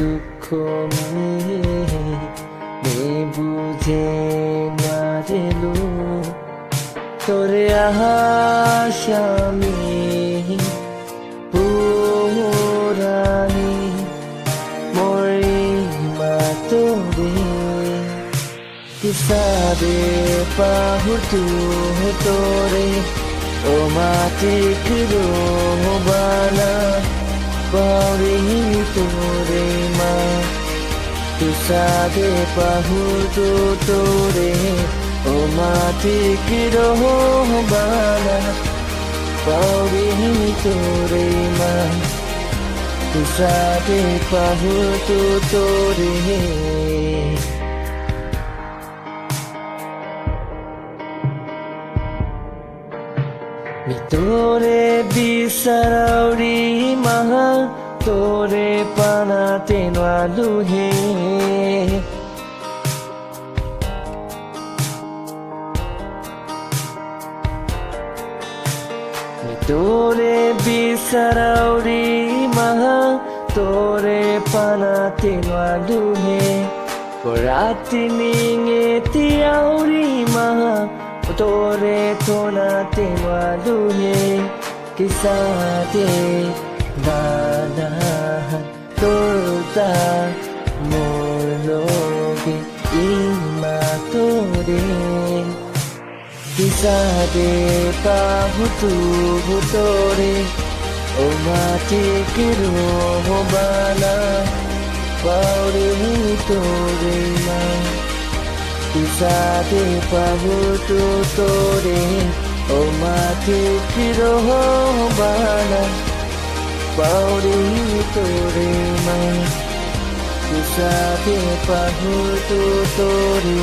দুঃখ বুঝে নারেলো তোরে আহাসামি পুরানি মরি মাতরে কিসারে পাহুতু তোরে ও মাটি কিরো বানা পাউরি তোরে মা কিসারে পাহুতু তোরে ও মাটি কিরো বানা পাউরি তোরে মা কিসারে পাহুতু তোরে তোরে বিসারাউরি মাহা তোরে পানাতে নালুহে তোরে বিসারাউরি মাহা তোরে পানাতে নালুহে রাতি নিঙে তিয়াউরি মাহা তোরে তোনাতে মালুহে কিসাতে দাদা তোরতা মোর লোকে ইমা তোরে কিসাতে পাহুতু তোরে ও মাটি কিরো বানা পাউরে তোরে মা কিসাতে পাহুতু তোরে ও মাটি কিরো বানা পাউরি তোরে মা কিসাতে পাহুতু তোরে